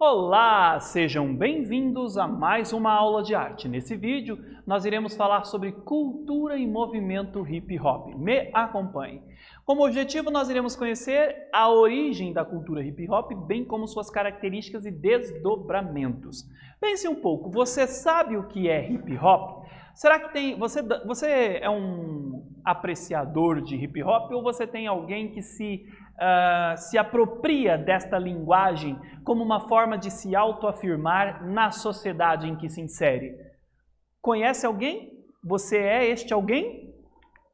Olá, sejam bem-vindos a mais uma aula de arte. Nesse vídeo, nós iremos falar sobre cultura e movimento hip hop. Me acompanhe. Como objetivo, nós iremos conhecer a origem da cultura hip hop, bem como suas características e desdobramentos. Pense um pouco, você sabe o que é hip hop? Será que você é um apreciador de hip hop ou você tem alguém que se apropria desta linguagem como uma forma de se autoafirmar na sociedade em que se insere? Conhece alguém? Você é este alguém?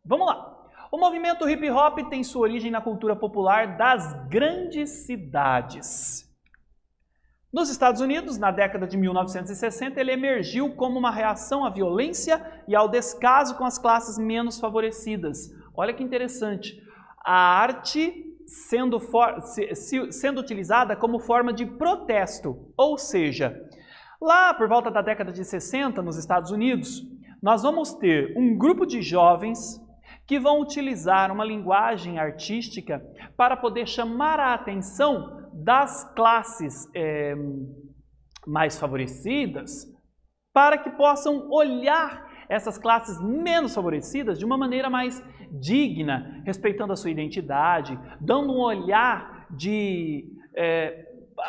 Vamos lá! O movimento hip hop tem sua origem na cultura popular das grandes cidades. Nos Estados Unidos, na década de 1960, ele emergiu como uma reação à violência e ao descaso com as classes menos favorecidas. Olha que interessante, a arte sendo utilizada como forma de protesto, ou seja, lá por volta da década de 60, nos Estados Unidos, nós vamos ter um grupo de jovens que vão utilizar uma linguagem artística para poder chamar a atenção das classes mais favorecidas, para que possam olhar essas classes menos favorecidas de uma maneira mais digna, respeitando a sua identidade, dando um olhar de,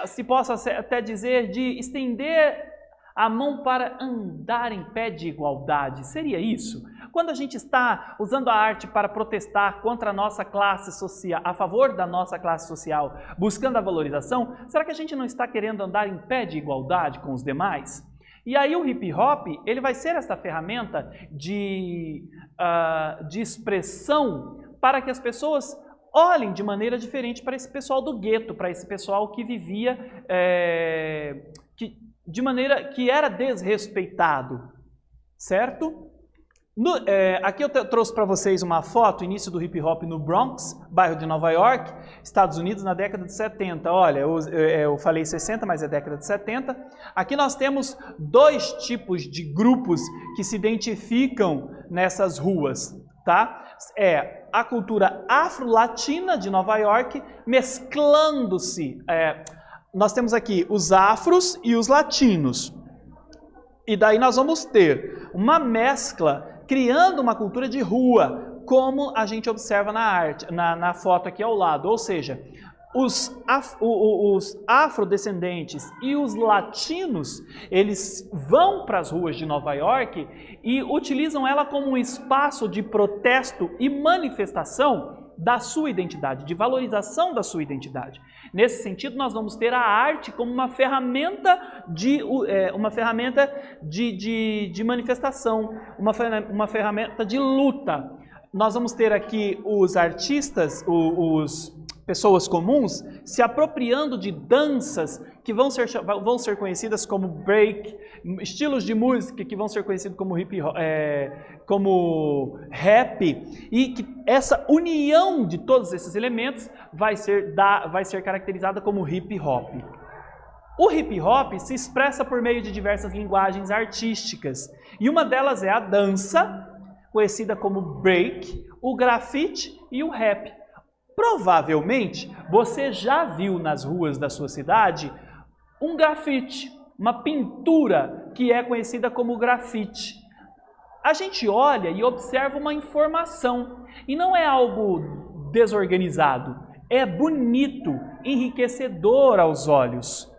se possa até dizer, de estender a mão para andar em pé de igualdade. Seria isso? Quando a gente está usando a arte para protestar contra a nossa classe social, a favor da nossa classe social, buscando a valorização, será que a gente não está querendo andar em pé de igualdade com os demais? E aí o hip hop, ele vai ser essa ferramenta de expressão para que as pessoas olhem de maneira diferente para esse pessoal do gueto, para esse pessoal que vivia de maneira que era desrespeitado, certo? Aqui eu trouxe para vocês uma foto, início do hip hop no Bronx, bairro de Nova York, Estados Unidos, na década de 70. Olha, eu falei 60, mas é década de 70. Aqui nós temos dois tipos de grupos que se identificam nessas ruas, tá? É a cultura afro-latina de Nova York, mesclando-se. Nós temos aqui os afros e os latinos. E daí nós vamos ter uma mescla, criando uma cultura de rua, como a gente observa na arte, na foto aqui ao lado. Ou seja, os afrodescendentes e os latinos, eles vão para as ruas de Nova York e utilizam ela como um espaço de protesto e manifestação da sua identidade, de valorização da sua identidade. Nesse sentido, nós vamos ter a arte como uma ferramenta de manifestação, uma ferramenta de luta. Nós vamos ter aqui os artistas, pessoas comuns, se apropriando de danças que vão ser conhecidas como break, estilos de música que vão ser conhecidos como como rap, e que essa união de todos esses elementos vai ser caracterizada como hip hop. O hip hop se expressa por meio de diversas linguagens artísticas, e uma delas é a dança, conhecida como break, o grafite e o rap. Provavelmente, você já viu nas ruas da sua cidade um grafite, uma pintura que é conhecida como grafite. A gente olha e observa uma informação, e não é algo desorganizado, é bonito, enriquecedor aos olhos.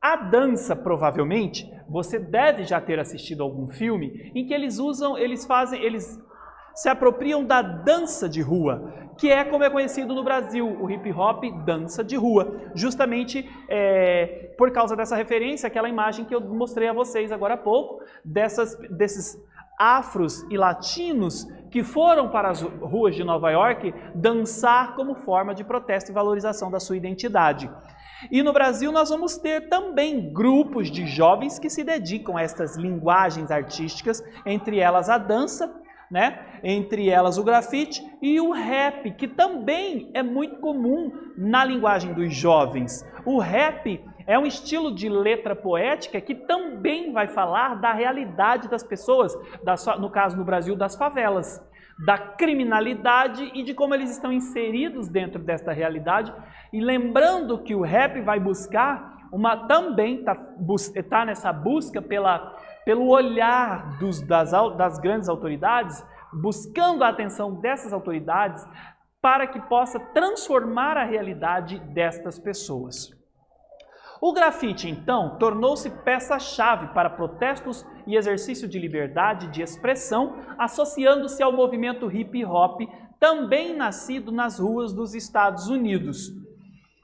A dança, provavelmente, você deve já ter assistido algum filme em que eles se apropriam da dança de rua, que é como é conhecido no Brasil, o hip hop, dança de rua, justamente por causa dessa referência, aquela imagem que eu mostrei a vocês agora há pouco, desses afros e latinos que foram para as ruas de Nova York dançar como forma de protesto e valorização da sua identidade. E no Brasil nós vamos ter também grupos de jovens que se dedicam a estas linguagens artísticas, entre elas a dança, entre elas o grafite e o rap, que também é muito comum na linguagem dos jovens. O rap é um estilo de letra poética que também vai falar da realidade das pessoas, no caso no Brasil, das favelas, da criminalidade e de como eles estão inseridos dentro desta realidade. E lembrando que o rap vai buscar também tá nessa busca pelo olhar das grandes autoridades, buscando a atenção dessas autoridades para que possa transformar a realidade destas pessoas. O grafite, então, tornou-se peça-chave para protestos e exercício de liberdade de expressão, associando-se ao movimento hip-hop, também nascido nas ruas dos Estados Unidos.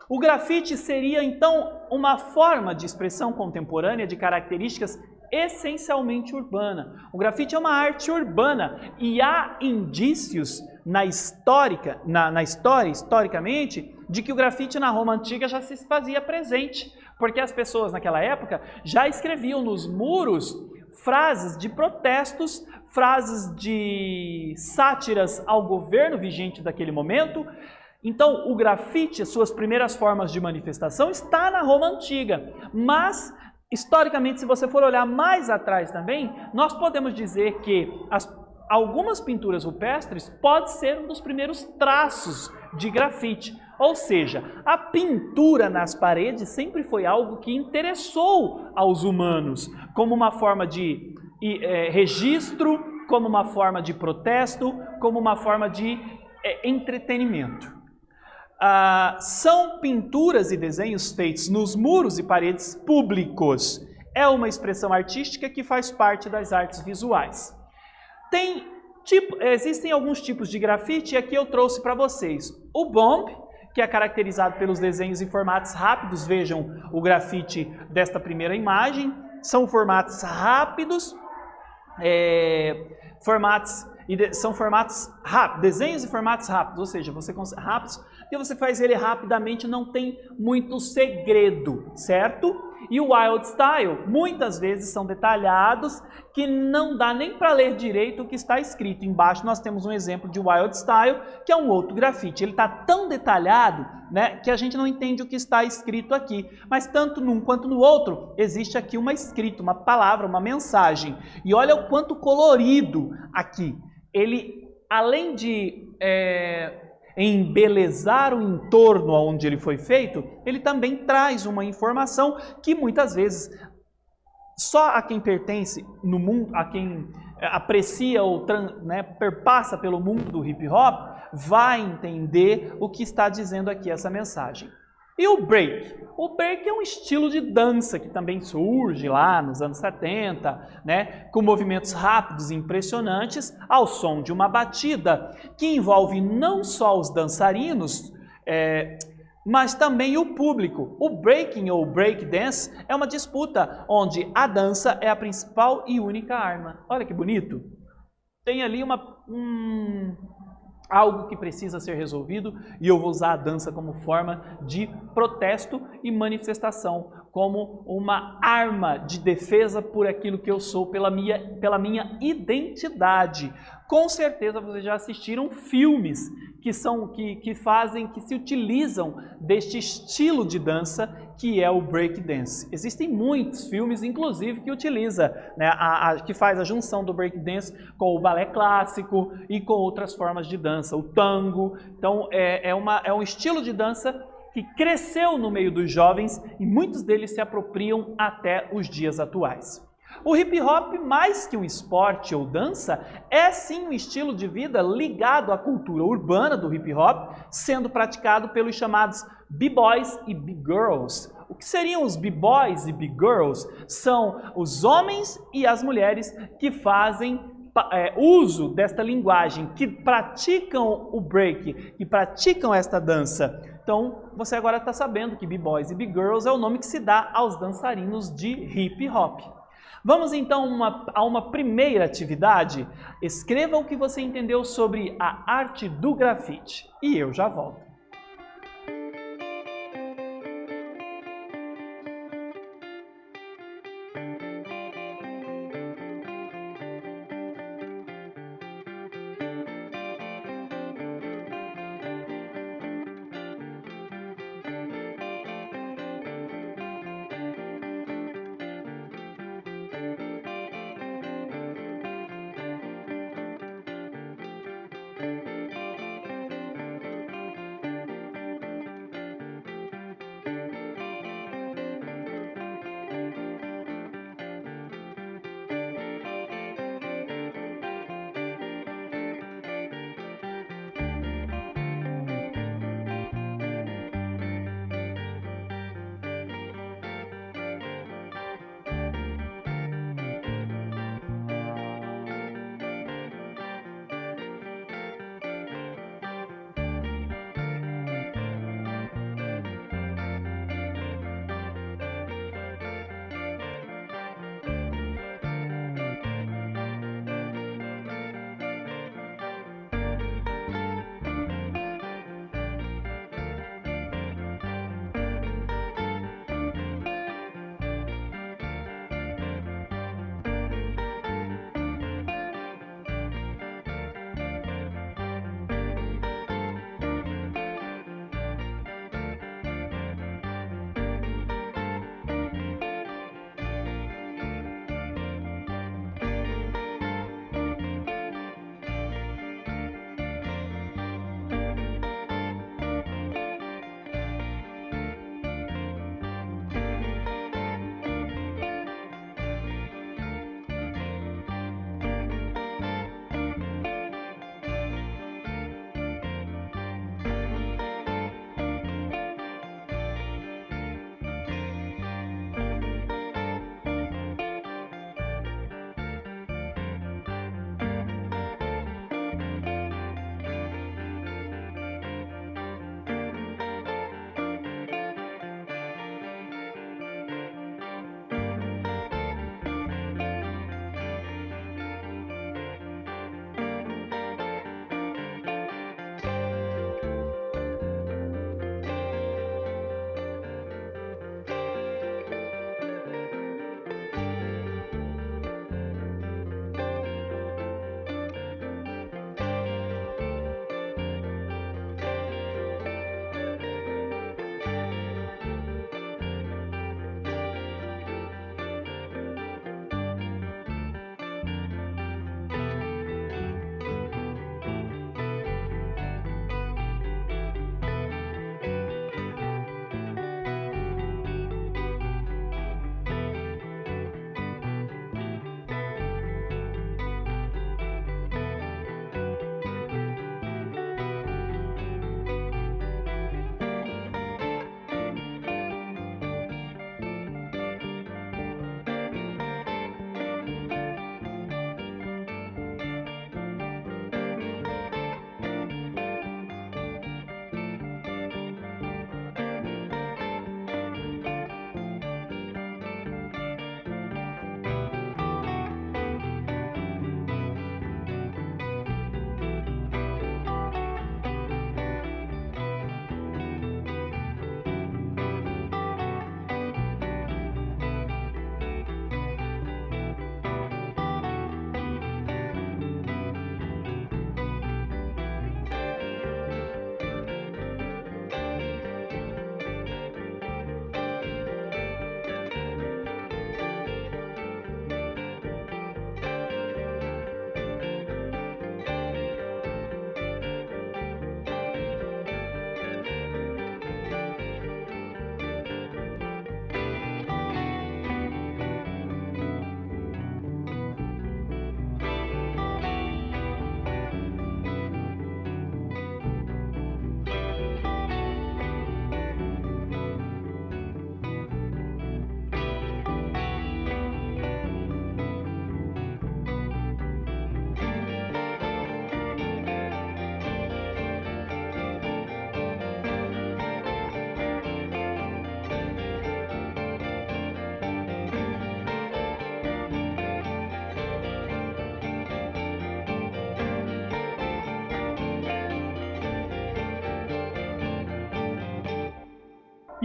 O grafite seria, então, uma forma de expressão contemporânea de características essencialmente urbana. O grafite é uma arte urbana e há indícios historicamente, de que o grafite na Roma Antiga já se fazia presente, porque as pessoas naquela época já escreviam nos muros frases de protestos, frases de sátiras ao governo vigente daquele momento. Então, o grafite, as suas primeiras formas de manifestação, está na Roma Antiga, mas historicamente, se você for olhar mais atrás também, nós podemos dizer que algumas pinturas rupestres podem ser um dos primeiros traços de grafite. Ou seja, a pintura nas paredes sempre foi algo que interessou aos humanos, como uma forma de registro, como uma forma de protesto, como uma forma de entretenimento. São pinturas e desenhos feitos nos muros e paredes públicos. É uma expressão artística que faz parte das artes visuais. Existem alguns tipos de grafite e aqui eu trouxe para vocês. O bomb, que é caracterizado pelos desenhos em formatos rápidos. Vejam o grafite desta primeira imagem. São formatos rápidos, desenhos em formatos rápidos, ou seja, rápidos, e você faz ele rapidamente, não tem muito segredo, certo? E o Wild Style, muitas vezes são detalhados, que não dá nem para ler direito o que está escrito. Embaixo nós temos um exemplo de Wild Style, que é um outro grafite. Ele está tão detalhado, né, que a gente não entende o que está escrito aqui. Mas tanto num quanto no outro, existe aqui uma escrita, uma palavra, uma mensagem. E olha o quanto colorido aqui. Ele, além de embelezar o entorno onde ele foi feito, ele também traz uma informação que muitas vezes só a quem pertence no mundo, a quem aprecia ou perpassa pelo mundo do hip hop, vai entender o que está dizendo aqui essa mensagem. E o break? O break é um estilo de dança que também surge lá nos anos 70, né, com movimentos rápidos e impressionantes ao som de uma batida que envolve não só os dançarinos, mas também o público. O breaking ou break dance é uma disputa onde a dança é a principal e única arma. Olha que bonito! Tem ali algo que precisa ser resolvido e eu vou usar a dança como forma de protesto e manifestação, como uma arma de defesa por aquilo que eu sou, pela minha identidade. Com certeza vocês já assistiram filmes que se utilizam deste estilo de dança que é o break dance. Existem muitos filmes, inclusive, que utiliza, né, que faz a junção do break dance com o balé clássico e com outras formas de dança, o tango. Então é um estilo de dança que cresceu no meio dos jovens e muitos deles se apropriam até os dias atuais. O hip hop, mais que um esporte ou dança, é sim um estilo de vida ligado à cultura urbana do hip hop, sendo praticado pelos chamados b-boys e b-girls. O que seriam os b-boys e b-girls? São os homens e as mulheres que fazem uso desta linguagem, que praticam o break, que praticam esta dança. Então, você agora está sabendo que b-boys e b-girls é o nome que se dá aos dançarinos de hip hop. Vamos então a uma primeira atividade? Escreva o que você entendeu sobre a arte do grafite. E eu já volto.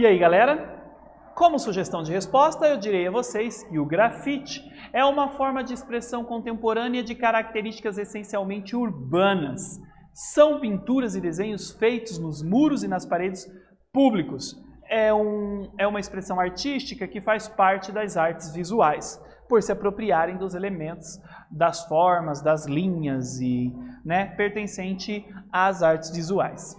E aí, galera? Como sugestão de resposta, eu direi a vocês que o grafite é uma forma de expressão contemporânea de características essencialmente urbanas. São pinturas e desenhos feitos nos muros e nas paredes públicos. É uma expressão artística que faz parte das artes visuais, por se apropriarem dos elementos, das formas, das linhas e pertencente às artes visuais.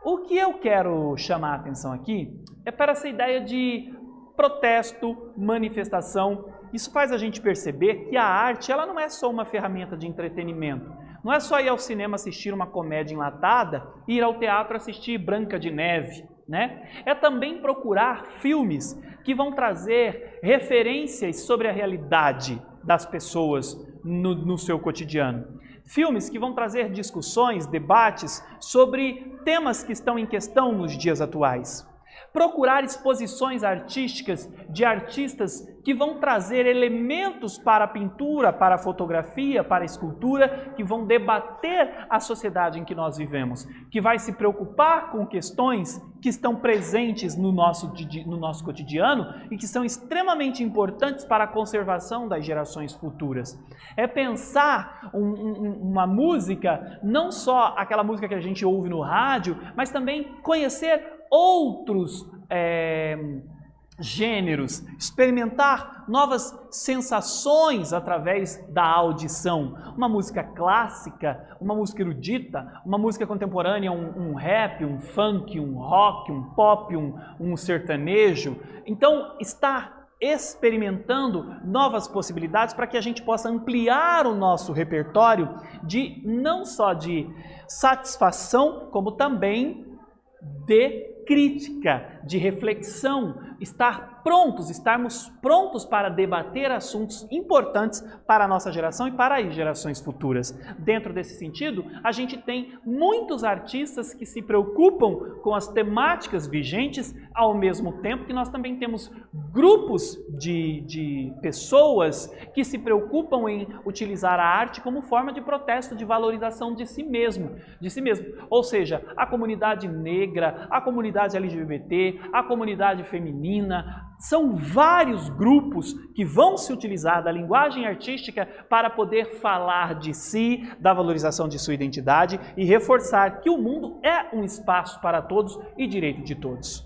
O que eu quero chamar a atenção aqui é para essa ideia de protesto, manifestação. Isso faz a gente perceber que a arte ela não é só uma ferramenta de entretenimento. Não é só ir ao cinema assistir uma comédia enlatada e ir ao teatro assistir Branca de Neve, É também procurar filmes que vão trazer referências sobre a realidade das pessoas no seu cotidiano. Filmes que vão trazer discussões, debates sobre temas que estão em questão nos dias atuais. Procurar exposições artísticas de artistas que vão trazer elementos para a pintura, para a fotografia, para a escultura, que vão debater a sociedade em que nós vivemos, que vai se preocupar com questões que estão presentes no nosso cotidiano e que são extremamente importantes para a conservação das gerações futuras. É pensar uma música, não só aquela música que a gente ouve no rádio, mas também conhecer outros gêneros, experimentar novas sensações através da audição. Uma música clássica, uma música erudita, uma música contemporânea, um rap, um funk, um rock, um pop, um sertanejo. Então, estar experimentando novas possibilidades para que a gente possa ampliar o nosso repertório não só de satisfação, como também de crítica, de reflexão, estarmos prontos para debater assuntos importantes para a nossa geração e para as gerações futuras. Dentro desse sentido, a gente tem muitos artistas que se preocupam com as temáticas vigentes, ao mesmo tempo que nós também temos grupos de pessoas que se preocupam em utilizar a arte como forma de protesto, de valorização de si mesmo. Ou seja, a comunidade negra, a comunidade LGBT, a comunidade feminina, são vários grupos que vão se utilizar da linguagem artística para poder falar de si, da valorização de sua identidade e reforçar que o mundo é um espaço para todos e direito de todos.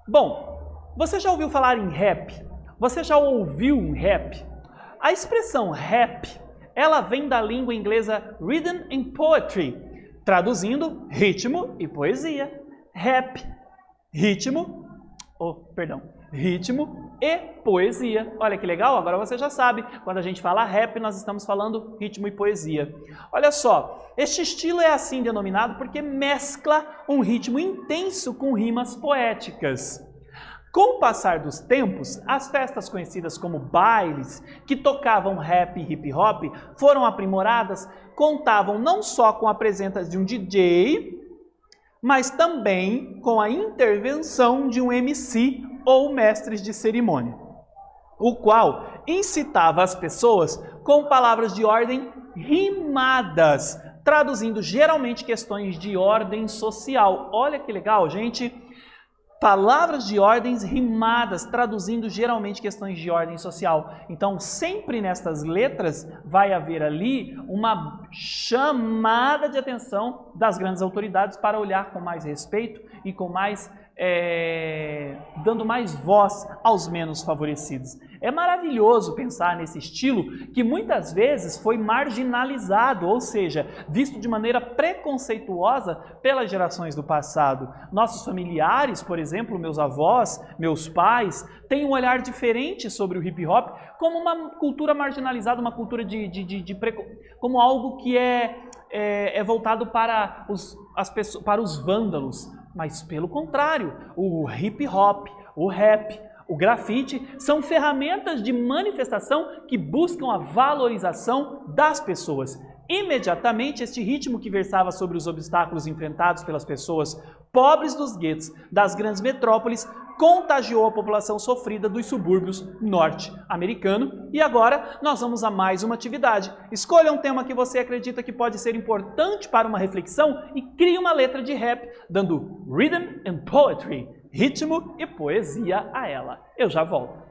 Bom, você já ouviu falar em rap? Você já ouviu um rap? A expressão rap, ela vem da língua inglesa Rhythm and Poetry, traduzindo ritmo e poesia. Rap, ritmo e poesia. Olha que legal, agora você já sabe, quando a gente fala rap, nós estamos falando ritmo e poesia. Olha só, este estilo é assim denominado porque mescla um ritmo intenso com rimas poéticas. Com o passar dos tempos, as festas conhecidas como bailes, que tocavam rap e hip hop, foram aprimoradas, contavam não só com a presença de um DJ, mas também com a intervenção de um MC ou mestres de cerimônia, o qual incitava as pessoas com palavras de ordem rimadas, traduzindo geralmente questões de ordem social. Olha que legal, gente! Palavras de ordens rimadas, traduzindo geralmente questões de ordem social. Então, sempre nessas letras vai haver ali uma chamada de atenção das grandes autoridades para olhar com mais respeito e com mais dando mais voz aos menos favorecidos. É maravilhoso pensar nesse estilo que muitas vezes foi marginalizado, ou seja, visto de maneira preconceituosa pelas gerações do passado. Nossos familiares, por exemplo, meus avós, meus pais, têm um olhar diferente sobre o hip hop como uma cultura marginalizada, uma cultura como algo que é voltado para os vândalos. Mas pelo contrário, o hip hop, o rap, o grafite são ferramentas de manifestação que buscam a valorização das pessoas. Imediatamente, este ritmo que versava sobre os obstáculos enfrentados pelas pessoas pobres dos guetos das grandes metrópoles contagiou a população sofrida dos subúrbios norte-americanos. E agora nós vamos a mais uma atividade. Escolha um tema que você acredita que pode ser importante para uma reflexão e crie uma letra de rap, dando rhythm and poetry, ritmo e poesia a ela. Eu já volto.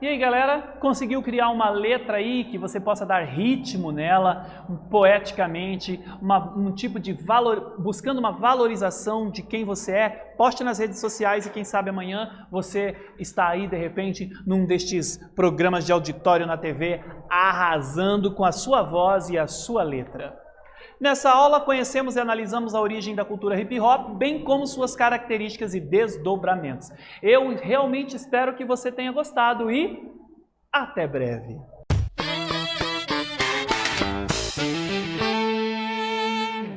E aí, galera, conseguiu criar uma letra aí que você possa dar ritmo nela, poeticamente, um tipo de buscando uma valorização de quem você é? Poste nas redes sociais e quem sabe amanhã você está aí, de repente, num destes programas de auditório na TV, arrasando com a sua voz e a sua letra. Nessa aula, conhecemos e analisamos a origem da cultura hip hop, bem como suas características e desdobramentos. Eu realmente espero que você tenha gostado e até breve!